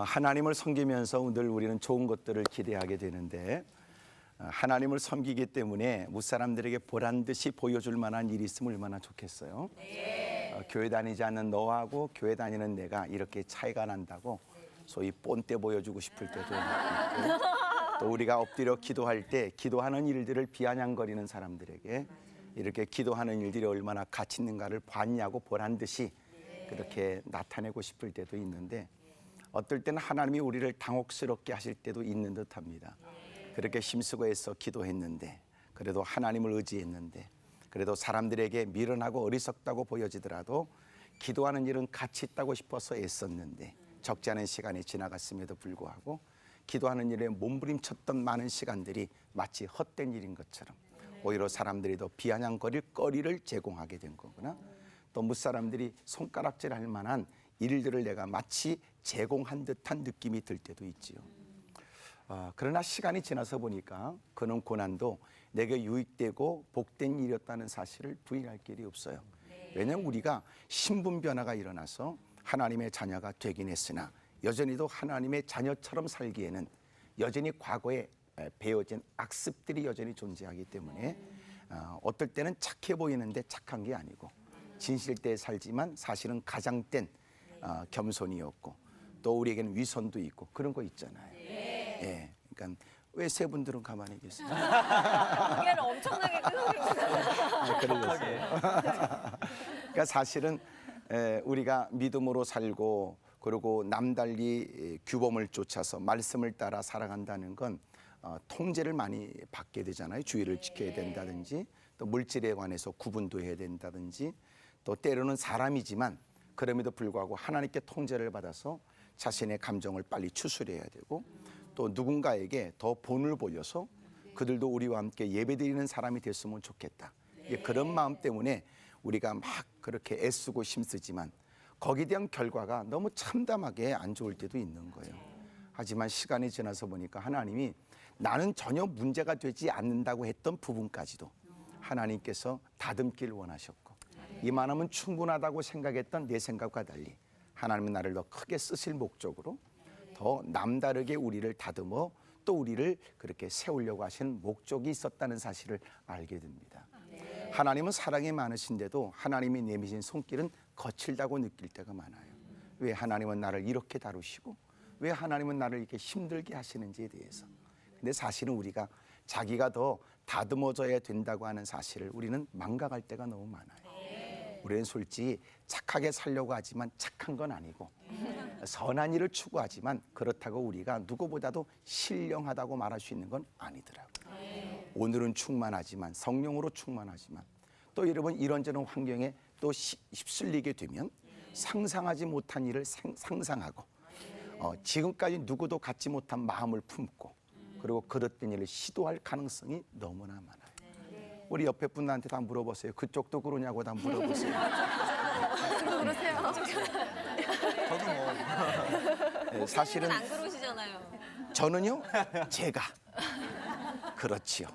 하나님을 섬기면서 늘 우리는 좋은 것들을 기대하게 되는데 하나님을 섬기기 때문에 무사람들에게 보란듯이 보여줄 만한 일이 있으면 얼마나 좋겠어요. 교회 다니지 않는 너하고 교회 다니는 내가 이렇게 차이가 난다고 소위 본때 보여주고 싶을 때도 있고, 또 우리가 엎드려 기도할 때 기도하는 일들을 비아냥거리는 사람들에게 이렇게 기도하는 일들이 얼마나 가치 있는가를 봤냐고 보란듯이 그렇게 나타내고 싶을 때도 있는데, 어떨 때는 하나님이 우리를 당혹스럽게 하실 때도 있는 듯합니다. 그렇게 힘쓰고 애써 기도했는데, 그래도 하나님을 의지했는데, 그래도 사람들에게 미련하고 어리석다고 보여지더라도 기도하는 일은 가치 있다고 싶어서 애썼는데 적지 않은 시간이 지나갔음에도 불구하고 기도하는 일에 몸부림쳤던 많은 시간들이 마치 헛된 일인 것처럼 오히려 사람들이 더 비아냥거릴 거리를 제공하게 된 거구나. 또 무사람들이 손가락질할 만한 일들을 내가 마치 제공한 듯한 느낌이 들 때도 있지요. 그러나 시간이 지나서 보니까 그런 고난도 내게 유익되고 복된 일이었다는 사실을 부인할 길이 없어요. 왜냐하면 우리가 신분 변화가 일어나서 하나님의 자녀가 되긴 했으나 여전히도 하나님의 자녀처럼 살기에는 여전히 과거에 배어진 악습들이 여전히 존재하기 때문에 어떨 때는 착해 보이는데 착한 게 아니고 진실되게 살지만 사실은 가장된 겸손이었고, 또 우리에게는 위선도 있고 그런 거 있잖아요. 예, 그러니까 왜 세 분들은 가만히 계세요? 고개를 엄청나게 끄덕이고 그러겠어요. 그러니까 사실은 우리가 믿음으로 살고 그리고 남달리 규범을 쫓아서 말씀을 따라 살아간다는 건 통제를 많이 받게 되잖아요. 주의를 지켜야 된다든지, 또 물질에 관해서 구분도 해야 된다든지, 또 때로는 사람이지만 그럼에도 불구하고 하나님께 통제를 받아서 자신의 감정을 빨리 추스려야 되고, 또 누군가에게 더 본을 보여서 그들도 우리와 함께 예배드리는 사람이 됐으면 좋겠다. 그런 마음 때문에 우리가 막 그렇게 애쓰고 힘쓰지만 거기에 대한 결과가 너무 참담하게 안 좋을 때도 있는 거예요. 하지만 시간이 지나서 보니까 하나님이 나는 전혀 문제가 되지 않는다고 했던 부분까지도 하나님께서 다듬기를 원하셨고, 이만하면 충분하다고 생각했던 내 생각과 달리 하나님은 나를 더 크게 쓰실 목적으로 더 남다르게 우리를 다듬어 또 우리를 그렇게 세우려고 하시는 목적이 있었다는 사실을 알게 됩니다. 하나님은 사랑이 많으신데도 하나님이 내미신 손길은 거칠다고 느낄 때가 많아요. 왜 하나님은 나를 이렇게 다루시고 왜 하나님은 나를 이렇게 힘들게 하시는지에 대해서. 근데 사실은 우리가 자기가 더 다듬어져야 된다고 하는 사실을 우리는 망각할 때가 너무 많아요. 우리는 솔직히 착하게 살려고 하지만 착한 건 아니고 선한 일을 추구하지만 그렇다고 우리가 누구보다도 신령하다고 말할 수 있는 건 아니더라고요. 오늘은 충만하지만 성령으로 충만하지만 또 여러분 이런저런 환경에 또 휩쓸리게 되면 상상하지 못한 일을 상상하고 지금까지 누구도 갖지 못한 마음을 품고 그리고 그릇된 일을 시도할 가능성이 너무나 많아요. 우리 옆에 분한테 다 물어보세요. 그쪽도 그러냐고 다 물어보세요. 그러세요. 저도 뭐 사실은 안 그러시잖아요. 저는요, 제가 그렇지요.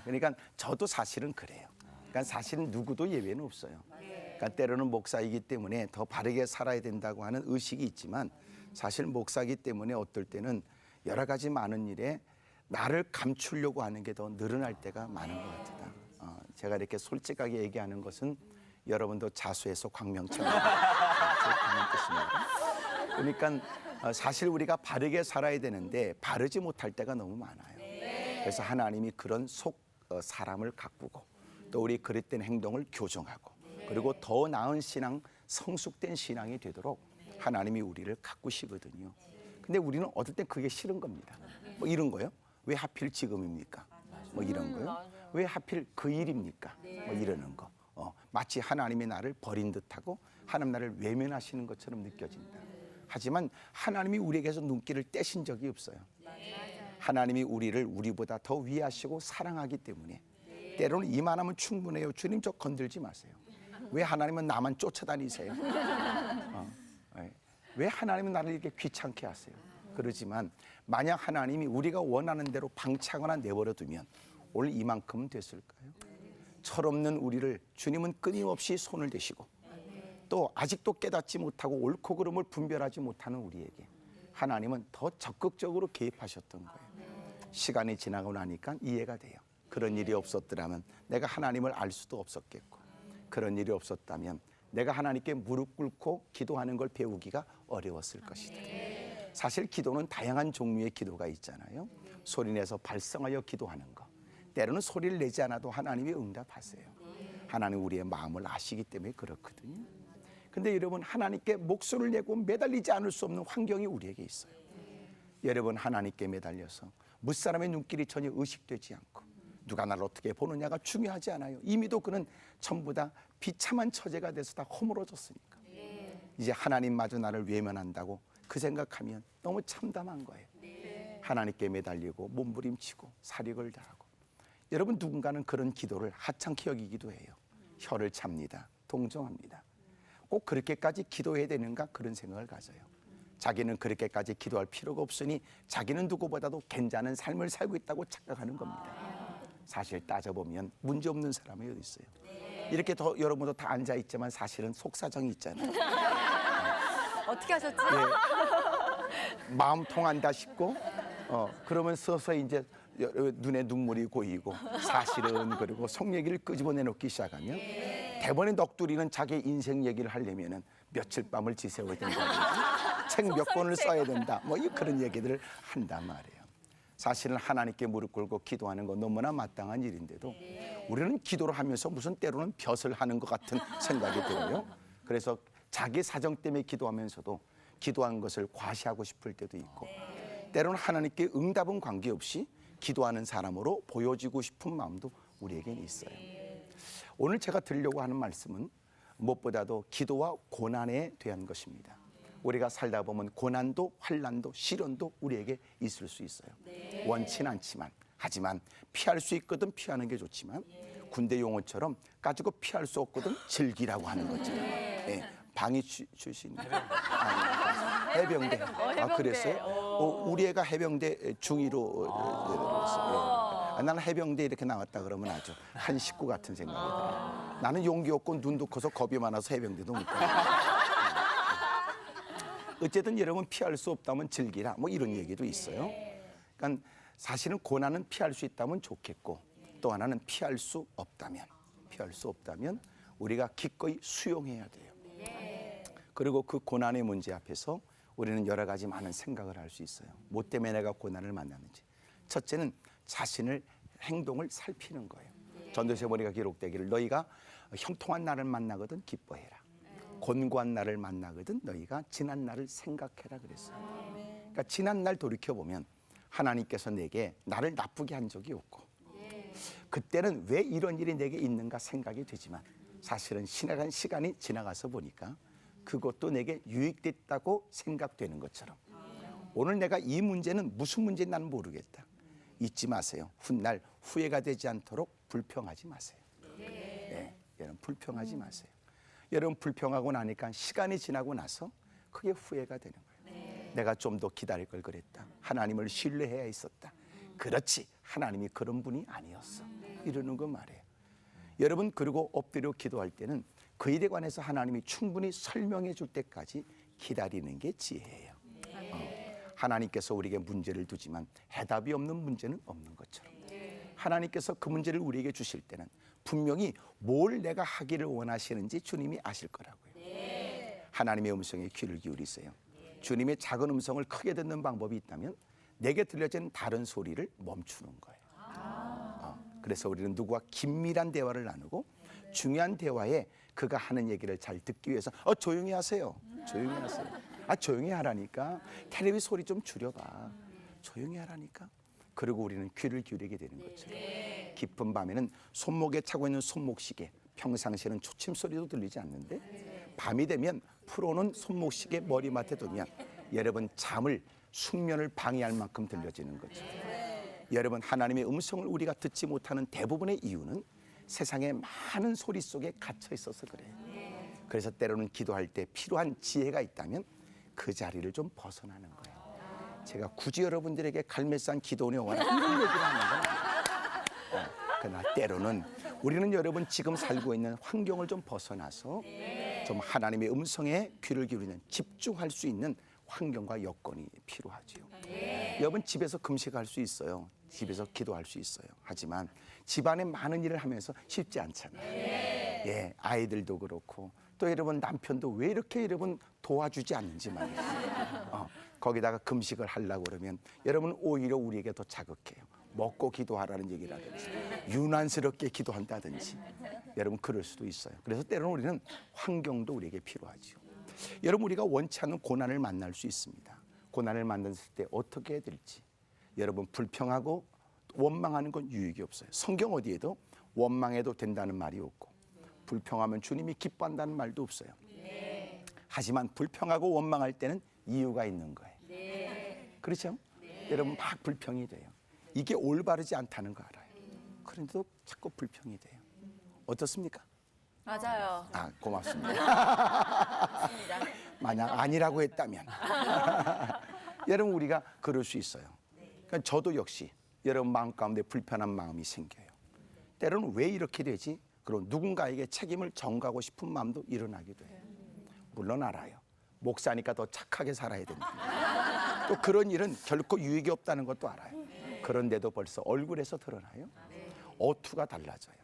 그러니까 저도 사실은 그래요. 그러니까 사실은 누구도 예외는 없어요. 그러니까 때로는 목사이기 때문에 더 바르게 살아야 된다고 하는 의식이 있지만 사실 목사이기 때문에 어떨 때는 여러 가지 많은 일에 나를 감추려고 하는 게 더 늘어날 때가 많은 것 같다. 제가 이렇게 솔직하게 얘기하는 것은 여러분도 자수해서 광명처럼 하는 뜻입니다. 그러니까 사실 우리가 바르게 살아야 되는데 바르지 못할 때가 너무 많아요. 그래서 하나님이 그런 사람을 가꾸고 또 우리 그릇된 행동을 교정하고 그리고 더 나은 신앙, 성숙된 신앙이 되도록 하나님이 우리를 가꾸시거든요. 근데 우리는 어떨 땐 그게 싫은 겁니다. 뭐 이런 거요? 왜 하필 지금입니까? 뭐 이런 거요? 왜 하필 그 일입니까? 뭐 이러는 거. 마치 하나님이 나를 버린 듯하고 하나님 나를 외면하시는 것처럼 느껴진다. 하지만 하나님이 우리에게서 눈길을 떼신 적이 없어요. 하나님이 우리를 우리보다 더 위하시고 사랑하기 때문에 때로는 이만하면 충분해요. 주님 저 건들지 마세요. 왜 하나님은 나만 쫓아다니세요? 왜 하나님은 나를 이렇게 귀찮게 하세요? 그러지만 만약 하나님이 우리가 원하는 대로 방치하거나 내버려 두면 오늘 이만큼은 됐을까요? 철없는 우리를 주님은 끊임없이 손을 대시고 또 아직도 깨닫지 못하고 옳고 그름을 분별하지 못하는 우리에게 하나님은 더 적극적으로 개입하셨던 거예요. 시간이 지나고 나니까 이해가 돼요. 그런 일이 없었더라면 내가 하나님을 알 수도 없었겠고, 그런 일이 없었다면 내가 하나님께 무릎 꿇고 기도하는 걸 배우기가 어려웠을 것이다. 사실 기도는 다양한 종류의 기도가 있잖아요. 소리내서 발성하여 기도하는 거, 때로는 소리를 내지 않아도 하나님이 응답하세요. 하나님 우리의 마음을 아시기 때문에 그렇거든요. 근데 여러분, 하나님께 목소리를 내고 매달리지 않을 수 없는 환경이 우리에게 있어요. 여러분, 하나님께 매달려서 무사람의 눈길이 전혀 의식되지 않고 누가 나를 어떻게 보느냐가 중요하지 않아요. 이미도 그는 전부 다 비참한 처제가 돼서 다 허물어졌으니까. 이제 하나님마저 나를 외면한다고 그 생각하면 너무 참담한 거예요. 하나님께 매달리고 몸부림치고 사력을 다하고, 여러분, 누군가는 그런 기도를 하찮게 여기기도 해요. 혀를 찹니다. 동정합니다. 꼭 그렇게까지 기도해야 되는가, 그런 생각을 가져요. 자기는 그렇게까지 기도할 필요가 없으니 자기는 누구보다도 괜찮은 삶을 살고 있다고 착각하는 겁니다. 사실 따져보면 문제없는 사람이 어디 있어요. 이렇게 여러분도 다 앉아있지만 사실은 속사정이 있잖아요. 어떻게 하셨지? 마음 통한다 싶고, 그러면 서서히 이제 눈에 눈물이 고이고, 사실은 그리고 속 얘기를 끄집어내놓기 시작하면 대번에 넋두리는 자기 인생 얘기를 하려면은 며칠 밤을 지새워야 된다, 책 몇 권을 써야 된다, 뭐 그런 얘기들을 한단 말이에요. 사실은 하나님께 무릎 꿇고 기도하는 건 너무나 마땅한 일인데도 우리는 기도를 하면서 무슨 때로는 벼슬 하는 것 같은 생각이 들어요. 그래서 자기 사정 때문에 기도하면서도 기도한 것을 과시하고 싶을 때도 있고, 때로는 하나님께 응답은 관계없이 기도하는 사람으로 보여지고 싶은 마음도 우리에게는 있어요. 오늘 제가 드리려고 하는 말씀은 무엇보다도 기도와 고난에 대한 것입니다. 우리가 살다 보면 고난도 환난도 시련도 우리에게 있을 수 있어요. 원치는 않지만, 하지만 피할 수 있거든 피하는 게 좋지만, 군대 용어처럼 가지고 피할 수 없거든 즐기라고 하는 거죠. 방위 출신. 해병대. 아, 그랬어요? 우리 애가 해병대 중위로 들었어요. 나는 해병대 이렇게 나왔다 그러면 아주 한 식구 같은 생각이 들어요. 나는 용기 없고 눈도 커서 겁이 많아서 해병대도 못 가요. 어쨌든 여러분, 피할 수 없다면 즐기라, 뭐 이런 얘기도 있어요. 그러니까 사실은 고난은 피할 수 있다면 좋겠고, 또 하나는 피할 수 없다면 우리가 기꺼이 수용해야 돼요. 그리고 그 고난의 문제 앞에서 우리는 여러 가지 많은 생각을 할 수 있어요. 뭐 때문에 내가 고난을 만났는지. 첫째는 자신을, 행동을 살피는 거예요. 전도서에 보니까 기록되기를 너희가 형통한 날을 만나거든 기뻐해라. 곤고한 날을 만나거든 너희가 지난 날을 생각해라 그랬어요. 그러니까 지난 날 돌이켜보면 하나님께서 내게 나를 나쁘게 한 적이 없고, 그때는 왜 이런 일이 내게 있는가 생각이 되지만, 사실은 지나간 시간이 지나가서 보니까 그것도 내게 유익됐다고 생각되는 것처럼, 오늘 내가 이 문제는 무슨 문제인지 나는 모르겠다. 잊지 마세요. 훗날 후회가 되지 않도록 불평하지 마세요. 여러분, 불평하지 마세요. 여러분, 불평하고 나니까 시간이 지나고 나서 그게 후회가 되는 거예요. 내가 좀 더 기다릴 걸 그랬다. 하나님을 신뢰해야 했었다. 그렇지, 하나님이 그런 분이 아니었어. 이러는 거 말이에요. 여러분, 그리고 엎드려 기도할 때는 그 일에 관해서 하나님이 충분히 설명해 줄 때까지 기다리는 게 지혜예요. 하나님께서 우리에게 문제를 두지만 해답이 없는 문제는 없는 것처럼, 하나님께서 그 문제를 우리에게 주실 때는 분명히 뭘 내가 하기를 원하시는지 주님이 아실 거라고요. 하나님의 음성에 귀를 기울이세요. 주님의 작은 음성을 크게 듣는 방법이 있다면 내게 들려지는 다른 소리를 멈추는 거예요. 그래서 우리는 누구와 긴밀한 대화를 나누고, 중요한 대화에 그가 하는 얘기를 잘 듣기 위해서 조용히 하세요. 조용히 하세요. 조용히 하라니까. 텔레비 소리 좀 줄여봐. 조용히 하라니까. 그리고 우리는 귀를 기울이게 되는 거죠. 깊은 밤에는 손목에 차고 있는 손목시계, 평상시에는 초침 소리도 들리지 않는데 밤이 되면 풀어놓은 손목시계 머리맡에 두면 여러분, 잠을, 숙면을 방해할 만큼 들려지는 거죠. 여러분, 하나님의 음성을 우리가 듣지 못하는 대부분의 이유는 세상의 많은 소리 속에 갇혀 있어서 그래요. 그래서 때로는 기도할 때 필요한 지혜가 있다면 그 자리를 좀 벗어나는 거예요. 제가 굳이 여러분들에게 갈매산 기도원의 영화나 이런 얘기를 하는 건 아니에요. 그러나 때로는 우리는 여러분 지금 살고 있는 환경을 좀 벗어나서 좀 하나님의 음성에 귀를 기울이는, 집중할 수 있는 환경과 여건이 필요하지요. 여러분 집에서 금식할 수 있어요. 집에서 기도할 수 있어요. 하지만 집안에 많은 일을 하면서 쉽지 않잖아요. 예, 아이들도 그렇고 또 여러분 남편도 왜 이렇게 여러분 도와주지 않는지 말이에요. 거기다가 금식을 하려고 그러면 여러분 오히려 우리에게 더 자극해요. 먹고 기도하라는 얘기라든지 유난스럽게 기도한다든지 여러분 그럴 수도 있어요. 그래서 때로는 우리는 환경도 우리에게 필요하죠. 여러분 우리가 원치 않는 고난을 만날 수 있습니다. 고난을 만났을 때 어떻게 해야 될지 여러분 불평하고 원망하는 건 유익이 없어요. 성경 어디에도 원망해도 된다는 말이 없고 불평하면 주님이 기뻐한다는 말도 없어요. 하지만 불평하고 원망할 때는 이유가 있는 거예요. 그렇죠? 여러분 막 불평이 돼요. 이게 올바르지 않다는 거 알아요. 그런데도 자꾸 불평이 돼요. 어떻습니까? 맞아요. 아, 고맙습니다. 만약 아니라고 했다면 여러분 우리가 그럴 수 있어요. 그러니까 저도 역시 여러분 마음 가운데 불편한 마음이 생겨요. 때로는 왜 이렇게 되지? 그런 누군가에게 책임을 전가하고 싶은 마음도 일어나기도 해요. 물론 알아요. 목사니까 더 착하게 살아야 된다. 또 그런 일은 결코 유익이 없다는 것도 알아요. 그런데도 벌써 얼굴에서 드러나요. 어투가 달라져요.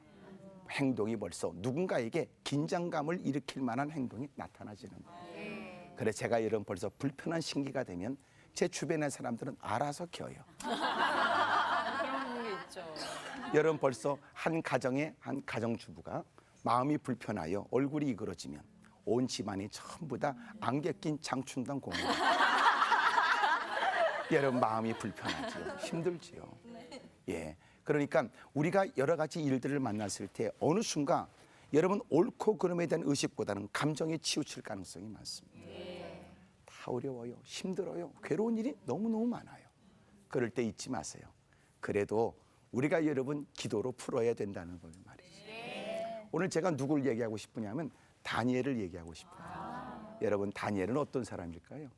행동이 벌써 누군가에게 긴장감을 일으킬 만한 행동이 나타나지는 거예요. 그래서 제가 이런 벌써 불편한 신기가 되면 제 주변의 사람들은 알아서 켜요. 그런 게 있죠. 여러분 벌써 한 가정의 한 가정주부가 마음이 불편하여 얼굴이 이그러지면 온 집안이 전부 다 안개 낀 장충당 공원. 여러분 마음이 불편하지요. 힘들지요. 예. 그러니까 우리가 여러 가지 일들을 만났을 때 어느 순간 여러분 옳고 그름에 대한 의식보다는 감정에 치우칠 가능성이 많습니다. 다 어려워요. 힘들어요. 괴로운 일이 너무너무 많아요. 그럴 때 잊지 마세요. 그래도 우리가 여러분 기도로 풀어야 된다는 걸 말이죠. 오늘 제가 누굴 얘기하고 싶으냐면 다니엘을 얘기하고 싶어요. 여러분 다니엘은 어떤 사람일까요?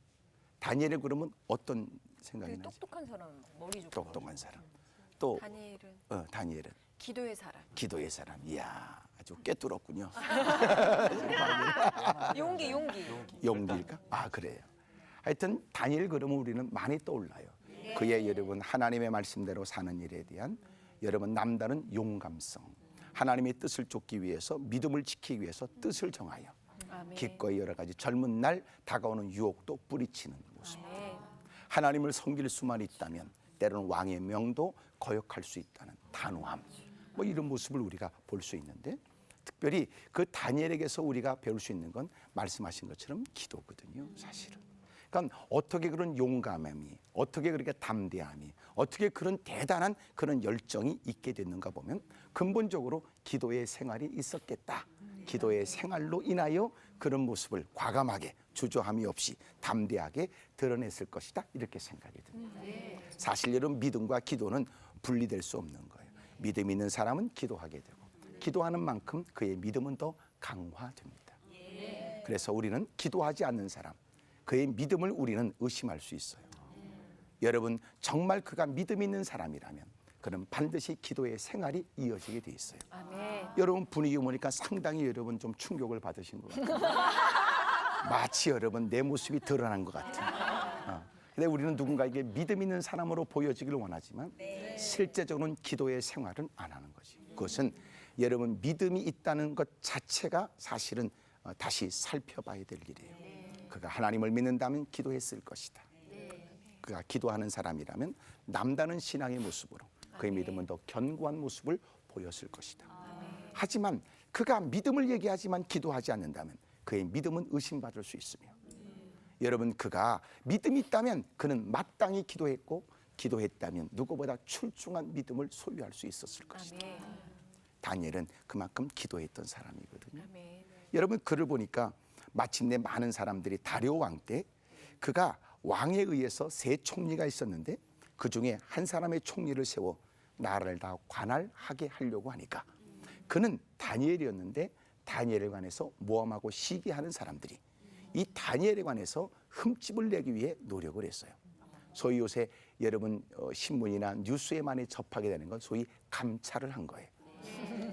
다니엘을 그러면 어떤 생각이 나죠? 똑똑한 사람, 머리 좋고. 똑똑한 사람. 또 다니엘은 다니엘은 기도의 사람. 기도의 사람. 이야, 아주 꿰뚫었군요. 용기. 용기일까? 아, 그래요. 하여튼 다니엘 그러면 우리는 많이 떠올라요. 그의 여러분 하나님의 말씀대로 사는 일에 대한 여러분 남다른 용감성. 하나님의 뜻을 쫓기 위해서 믿음을 지키기 위해서 뜻을 정하여 아멘. 기꺼이 여러 가지 젊은 날 다가오는 유혹도 뿌리치는 모습. 아멘. 하나님을 섬길 수만 있다면 때로는 왕의 명도 거역할 수 있다는 단호함. 뭐 이런 모습을 우리가 볼 수 있는데 특별히 그 다니엘에게서 우리가 배울 수 있는 건 말씀하신 것처럼 기도거든요, 사실은. 그러니까 어떻게 그런 용감함이, 어떻게 그렇게 담대함이, 어떻게 그런 대단한 그런 열정이 있게 됐는가 보면 근본적으로 기도의 생활이 있었겠다. 기도의 생활로 인하여 그런 모습을 과감하게 주저함이 없이 담대하게 드러냈을 것이다. 이렇게 생각이 듭니다. 사실 여러분 믿음과 기도는 분리될 수 없는 거예요. 믿음 있는 사람은 기도하게 되고 기도하는 만큼 그의 믿음은 더 강화됩니다. 그래서 우리는 기도하지 않는 사람, 그의 믿음을 우리는 의심할 수 있어요. 여러분 정말 그가 믿음 있는 사람이라면 그는 반드시 기도의 생활이 이어지게 돼 있어요. 아멘. 여러분 분위기 보니까 상당히 여러분 좀 충격을 받으신 것 같아요. 마치 여러분 내 모습이 드러난 것 같은. 근데 우리는 누군가에게 믿음 있는 사람으로 보여지기를 원하지만 실제적으로는 기도의 생활은 안 하는 거지. 그것은 여러분 믿음이 있다는 것 자체가 사실은 다시 살펴봐야 될 일이에요. 그가 하나님을 믿는다면 기도했을 것이다. 그가 기도하는 사람이라면 남다른 신앙의 모습으로 그의 믿음은 더 견고한 모습을 보였을 것이다. 하지만 그가 믿음을 얘기하지만 기도하지 않는다면 그의 믿음은 의심받을 수 있으며 여러분 그가 믿음이 있다면 그는 마땅히 기도했고 기도했다면 누구보다 출중한 믿음을 소유할 수 있었을 것이다. 다니엘은 그만큼 기도했던 사람이거든요. 아멘. 여러분 글을 보니까 마침내 많은 사람들이 다리오 왕 때 그가 왕에 의해서 세 총리가 있었는데 그중에 한 사람의 총리를 세워 나라를 다 관할하게 하려고 하니까 그는 다니엘이었는데 다니엘에 관해서 모함하고 시기하는 사람들이 이 다니엘에 관해서 흠집을 내기 위해 노력을 했어요. 소위 요새 여러분 신문이나 뉴스에 많이 접하게 되는 건 소위 감찰을 한 거예요.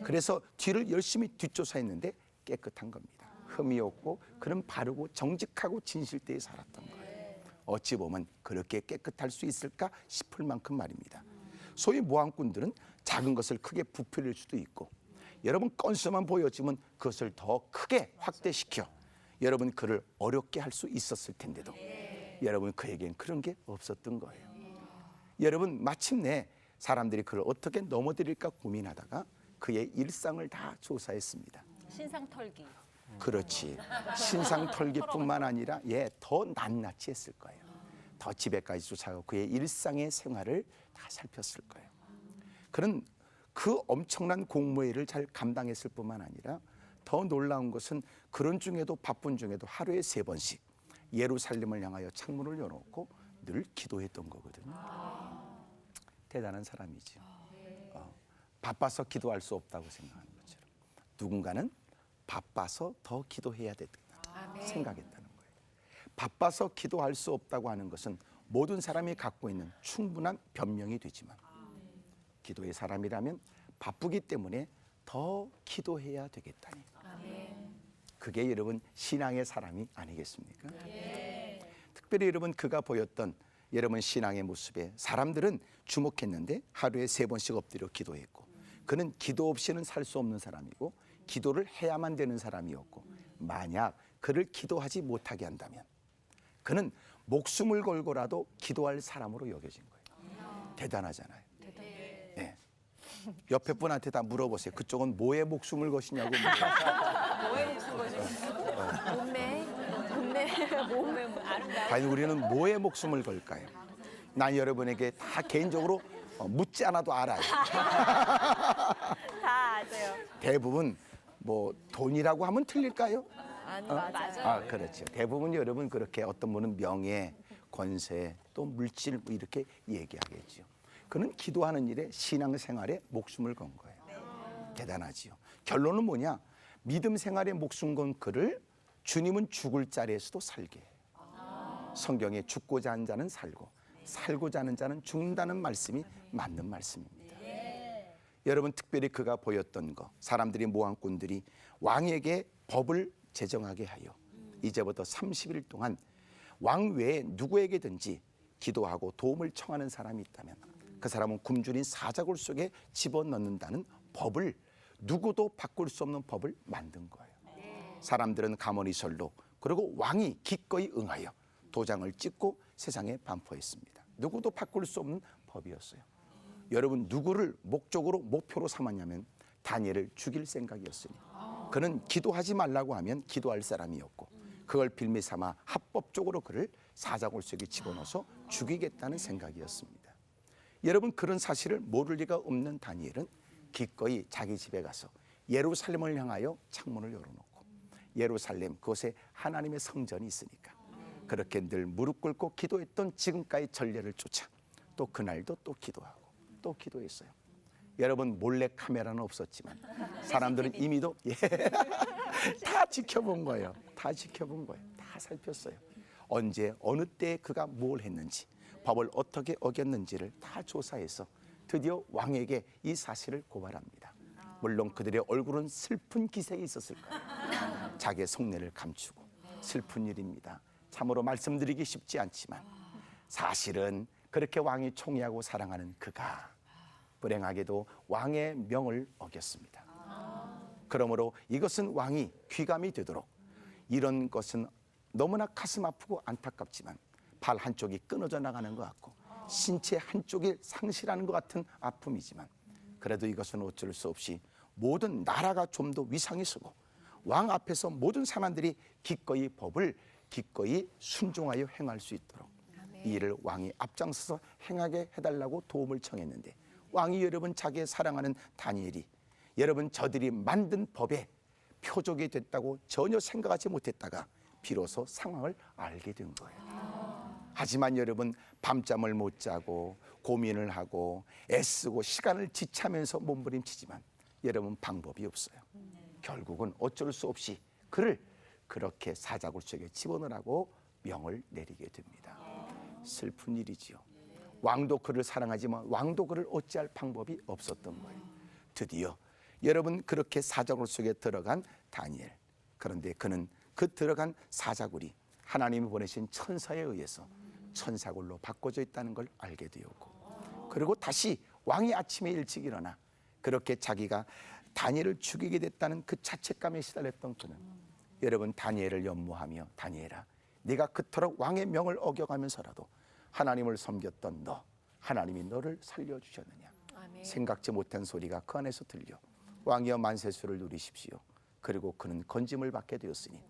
그래서 뒤를 열심히 뒷조사했는데 깨끗한 겁니다. 흠이 없고 그는 바르고 정직하고 진실되게 살았던 거예요. 어찌 보면 그렇게 깨끗할 수 있을까 싶을 만큼 말입니다. 소위 모함꾼들은 작은 것을 크게 부풀릴 수도 있고 여러분 건수만 보여지면 그것을 더 크게 확대시켜 여러분 그를 어렵게 할 수 있었을 텐데도 여러분 그에겐 그런 게 없었던 거예요. 여러분 마침내 사람들이 그를 어떻게 넘어뜨릴까 고민하다가 그의 일상을 다 조사했습니다. 신상 털기. 그렇지. 신상 털기뿐만 아니라 더 낱낱이 했을 거예요. 더 집에까지 쫓아가고 그의 일상의 생활을 다 살폈을 거예요. 그는 그 엄청난 공무회를 잘 감당했을 뿐만 아니라 더 놀라운 것은 그런 중에도 바쁜 중에도 하루에 3번씩 예루살렘을 향하여 창문을 열어놓고 늘 기도했던 거거든요. 대단한 사람이죠. 바빠서 기도할 수 없다고 생각하는 것처럼 누군가는 바빠서 더 기도해야 된다 생각했다는 거예요. 바빠서 기도할 수 없다고 하는 것은 모든 사람이 갖고 있는 충분한 변명이 되지만 기도의 사람이라면 바쁘기 때문에 더 기도해야 되겠다니. 그게 여러분 신앙의 사람이 아니겠습니까? 특별히 여러분 그가 보였던 여러분 신앙의 모습에 사람들은 주목했는데 하루에 3번씩 엎드려 기도했고 그는 기도 없이는 살 수 없는 사람이고 기도를 해야만 되는 사람이었고 만약 그를 기도하지 못하게 한다면 그는 목숨을 걸고라도 기도할 사람으로 여겨진 거예요. 대단하잖아요. 네. 옆에 분한테 다 물어보세요. 그쪽은 뭐에 목숨을 거시냐고 물어보세요. 뭐에 목숨 거지? 몸매 아름다워. 과연 우리는 뭐에 목숨을 걸까요? 난 여러분에게 다 개인적으로 묻지 않아도 알아요. 다 아세요. 대부분 뭐 돈이라고 하면 틀릴까요? 맞아요. 그렇죠. 대부분 여러분 그렇게 어떤 분은 명예, 권세, 또 물질 뭐 이렇게 얘기하겠죠. 그는 기도하는 일에 신앙생활에 목숨을 건 거예요. 대단하지요. 결론은 뭐냐? 믿음 생활에 목숨 건 그를 주님은 죽을 자리에서도 살게 해요. 성경에 죽고자 하는 자는 살고 살고자 하는 자는 죽는다는 말씀이 맞는 말씀입니다. 여러분 특별히 그가 보였던 거 사람들이 모함꾼들이 왕에게 법을 제정하게 하여 이제부터 30일 동안 왕 외에 누구에게든지 기도하고 도움을 청하는 사람이 있다면 그 사람은 굶주린 사자굴 속에 집어넣는다는 법을 누구도 바꿀 수 없는 법을 만든 거예요. 사람들은 가만히 설로 그리고 왕이 기꺼이 응하여 도장을 찍고 세상에 반포했습니다. 누구도 바꿀 수 없는 법이었어요. 여러분 누구를 목표로 삼았냐면 다니엘을 죽일 생각이었으니 그는 기도하지 말라고 하면 기도할 사람이었고 그걸 빌미 삼아 합법적으로 그를 사자굴 속에 집어넣어서 죽이겠다는 생각이었습니다. 여러분 그런 사실을 모를 리가 없는 다니엘은 기꺼이 자기 집에 가서 예루살렘을 향하여 창문을 열어놓고 예루살렘 그곳에 하나님의 성전이 있으니까 그렇게 늘 무릎 꿇고 기도했던 지금까지 전례를 쫓아 또 그날도 또 기도하고 또 기도했어요. 여러분 몰래 카메라는 없었지만 사람들은 이미도 다 지켜본 거예요. 다 지켜본 거예요. 다 살폈어요. 언제 어느 때에 그가 뭘 했는지 법을 어떻게 어겼는지를 다 조사해서 드디어 왕에게 이 사실을 고발합니다. 물론 그들의 얼굴은 슬픈 기색이 있었을 거예요. 자기의 속내를 감추고 슬픈 일입니다. 참으로 말씀드리기 쉽지 않지만 사실은 그렇게 왕이 총애하고 사랑하는 그가 불행하게도 왕의 명을 어겼습니다. 그러므로 이것은 왕이 귀감이 되도록 이런 것은 너무나 가슴 아프고 안타깝지만 발 한쪽이 끊어져 나가는 것 같고 신체 한쪽이 상실하는 것 같은 아픔이지만 그래도 이것은 어쩔 수 없이 모든 나라가 좀 더 위상이 서고 왕 앞에서 모든 사람들이 기꺼이 법을 기꺼이 순종하여 행할 수 있도록 이 일을 왕이 앞장서서 행하게 해달라고 도움을 청했는데 왕이 여러분 자기의 사랑하는 다니엘이 여러분 저들이 만든 법에 표적이 됐다고 전혀 생각하지 못했다가 비로소 상황을 알게 된 거예요. 하지만 여러분 밤잠을 못 자고 고민을 하고 애쓰고 시간을 지체하면서 몸부림치지만 여러분 방법이 없어요. 결국은 어쩔 수 없이 그를 그렇게 사자굴 속에 집어넣으라고 명을 내리게 됩니다. 슬픈 일이지요. 왕도 그를 사랑하지만 왕도 그를 어찌할 방법이 없었던 거예요. 드디어 여러분 그렇게 사자굴 속에 들어간 다니엘. 그런데 그는 그 들어간 사자굴이 하나님이 보내신 천사에 의해서 천사골로 바꿔져 있다는 걸 알게 되었고, 그리고 다시 왕이 아침에 일찍 일어나 그렇게 자기가 다니엘을 죽이게 됐다는 그 자책감에 시달렸던 그는 여러분 다니엘을 연모하며 다니엘아, 네가 그토록 왕의 명을 어겨가면서라도 하나님을 섬겼던 너, 하나님이 너를 살려주셨느냐. 생각지 못한 소리가 그 안에서 들려 왕이여 만세수를 누리십시오. 그리고 그는 건짐을 받게 되었으니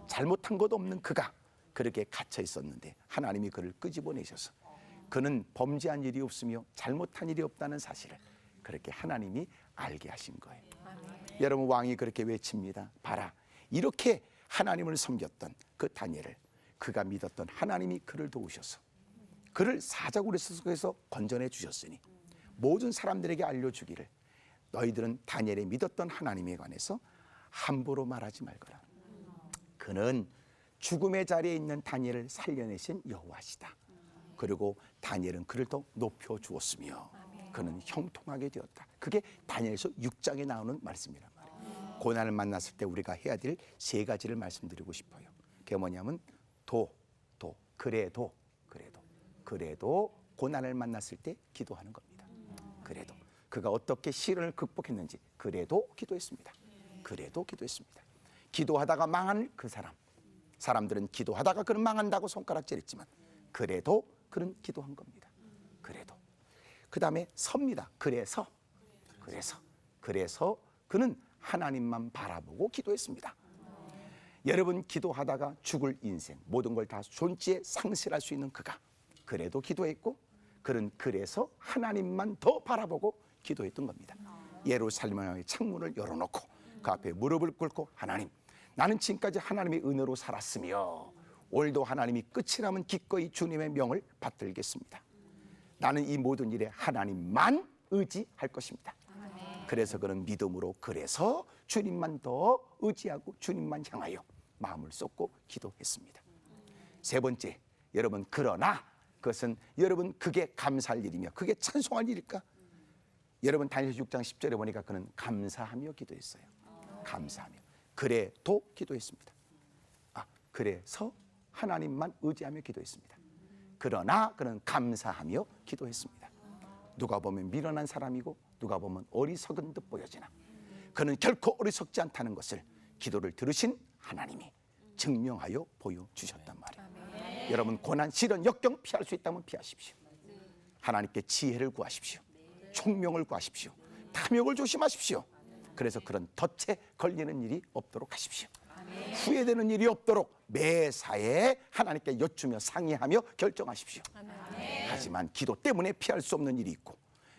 잘못한 것 없는 그가 그렇게 갇혀 있었는데 하나님이 그를 끄집어내셔서 그는 범죄한 일이 없으며 잘못한 일이 없다는 사실을 그렇게 하나님이 알게 하신 거예요. 여러분 왕이 그렇게 외칩니다. 봐라, 이렇게 하나님을 섬겼던 그 다니엘을 그가 믿었던 하나님이 그를 도우셔서 그를 사자굴의 속에서 건져내 주셨으니 모든 사람들에게 알려주기를 너희들은 다니엘이 믿었던 하나님에 관해서 함부로 말하지 말거라. 그는 죽음의 자리에 있는 다니엘을 살려내신 여호와시다. 그리고 다니엘은 그를 더 높여 주었으며 그는 형통하게 되었다. 그게 다니엘서 6장에 나오는 말씀이란 말이에요. 고난을 만났을 때 우리가 해야 될 3가지를 말씀드리고 싶어요. 그게 뭐냐면 그래도 고난을 만났을 때 기도하는 겁니다. 그래도 그가 어떻게 시련을 극복했는지 그래도 기도했습니다. 기도하다가 망한 그 사람들은 기도하다가 그는 망한다고 손가락질했지만 그래도 그는 기도한 겁니다. 그 다음에 섭니다. 그래서 그는 하나님만 바라보고 기도했습니다. 여러분 기도하다가 죽을 인생 모든 걸 다 존재에 상실할 수 있는 그가 그래도 기도했고 그는 그래서 하나님만 더 바라보고 기도했던 겁니다. 예루살렘의 창문을 열어놓고 그 앞에 무릎을 꿇고 하나님, 나는 지금까지 하나님의 은혜로 살았으며 오늘도 하나님이 끝이라면 기꺼이 주님의 명을 받들겠습니다. 나는 이 모든 일에 하나님만 의지할 것입니다. 그래서 그는 믿음으로 그래서 주님만 더 의지하고 주님만 향하여 마음을 쏟고 기도했습니다. 3번째, 여러분 그러나 그것은 여러분 그게 감사할 일이며 그게 찬송할 일일까? 여러분 다니엘서 6장 10절에 보니까 그는 감사하며 기도했어요. 감사하며 그래도 기도했습니다. 그래서 하나님만 의지하며 기도했습니다. 그러나 그는 감사하며 기도했습니다. 누가 보면 미련한 사람이고 누가 보면 어리석은 듯 보여지나 그는 결코 어리석지 않다는 것을 기도를 들으신 하나님이 증명하여 보여주셨단 말이에요. 여러분 고난, 시련, 역경 피할 수 있다면 피하십시오. 하나님께 지혜를 구하십시오. 총명을 구하십시오. 탐욕을 조심하십시오. 그래서 그런 덫에 걸리는 일이 없도록 하십시오. 후회되는 일이 없도록 매사에 하나님께 여쭈며 상의하며 결정하십시오. 하지만 기도 때문에 피할 수 없는 일이 있고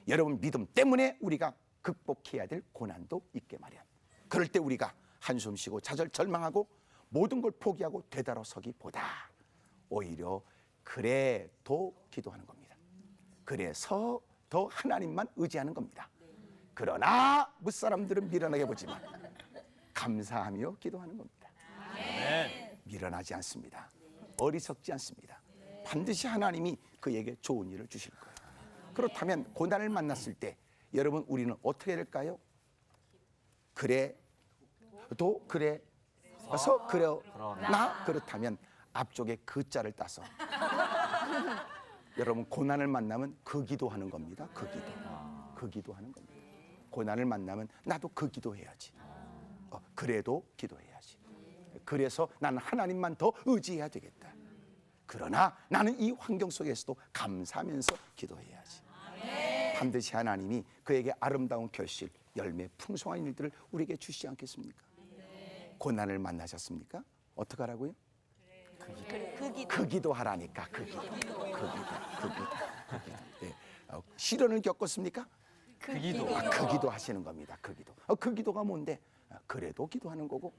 여러분 믿음 때문에 우리가 극복해야 될 고난도 있게 마련. 그럴 때 우리가 한숨 쉬고 절망하고 모든 걸 포기하고 되돌아서기보다 오히려 그래도 기도하는 겁니다. 그래서 더 하나님만 의지하는 겁니다. 그러나 무사람들은 미련하게 보지만 감사하며 기도하는 겁니다. 미련하지 않습니다. 어리석지 않습니다. 반드시 하나님이 그에게 좋은 일을 주실 거예요. 그렇다면 고난을 만났을 때 여러분 우리는 어떻게 해야 될까요? 그러나 그렇다면 앞쪽에 그 자를 따서 여러분 고난을 만나면 그 기도하는 겁니다. 그 기도하는 겁니다. 고난을 만나면 나도 그 기도해야지. 그래도 기도해야지. 그래서 나는 하나님만 더 의지해야 되겠다. 그러나 나는 이 환경 속에서도 감사하면서 기도해야지. 반드시 하나님이 그에게 아름다운 결실, 열매, 풍성한 일들을 우리에게 주시지 않겠습니까? 고난을 만나셨습니까? 어떻게 하라고요? 그 기도하라니까. 그 기도. 네. 시련을 겪었습니까? 그 기도 하시는 겁니다. 그 기도. 그 기도가 뭔데? 그래도 기도하는 거고,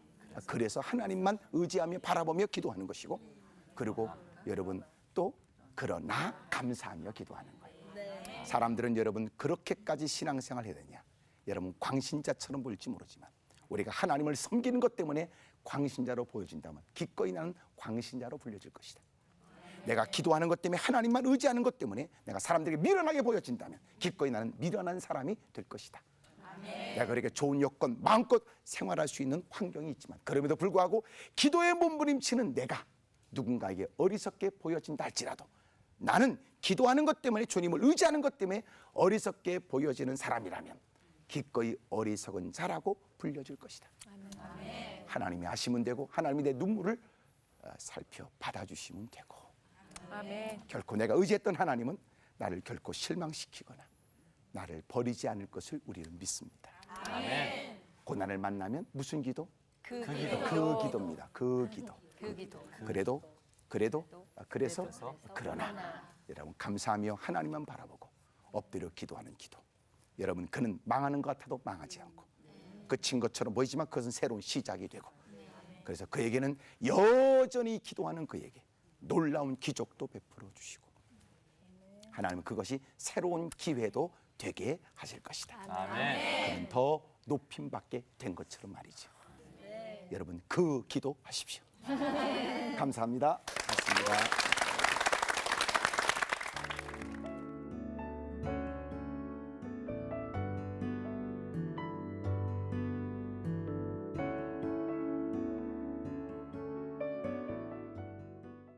그래서 하나님만 의지하며 바라보며 기도하는 것이고, 그리고 여러분 또 그러나 감사하며 기도하는 거예요. 사람들은 여러분 그렇게까지 신앙생활 해야 되냐? 여러분 광신자처럼 보일지 모르지만 우리가 하나님을 섬기는 것 때문에 광신자로 보여진다면 기꺼이 나는 광신자로 불려질 것이다. 내가 기도하는 것 때문에 하나님만 의지하는 것 때문에 내가 사람들에게 미련하게 보여진다면 기꺼이 나는 미련한 사람이 될 것이다. 내가 그렇게 좋은 여건 마음껏 생활할 수 있는 환경이 있지만 그럼에도 불구하고 기도에 몸부림치는 내가 누군가에게 어리석게 보여진다 할지라도 나는 기도하는 것 때문에 주님을 의지하는 것 때문에 어리석게 보여지는 사람이라면 기꺼이 어리석은 자라고 불려줄 것이다. 하나님이 하시면 되고 하나님이 내 눈물을 살펴 받아주시면 되고 아멘. 결코 내가 의지했던 하나님은 나를 결코 실망시키거나 나를 버리지 않을 것을 우리는 믿습니다. 고난을 만나면 무슨 기도? 그 그 기도입니다. 그 기도. 그래서 그러나 여러분 감사하며 하나님만 바라보고 엎드려 기도하는 기도. 여러분 그는 망하는 것 같아도 망하지 않고 끝인 것처럼 보이지만 그것은 새로운 시작이 되고 그래서 그에게는 여전히 기도하는 그에게 놀라운 기적도 베풀어 주시고 하나님은 그것이 새로운 기회도 되게 하실 것이다. 그는 더 높임 받게 된 것처럼 말이죠. 여러분 그 기도 하십시오. 감사합니다. 고맙습니다.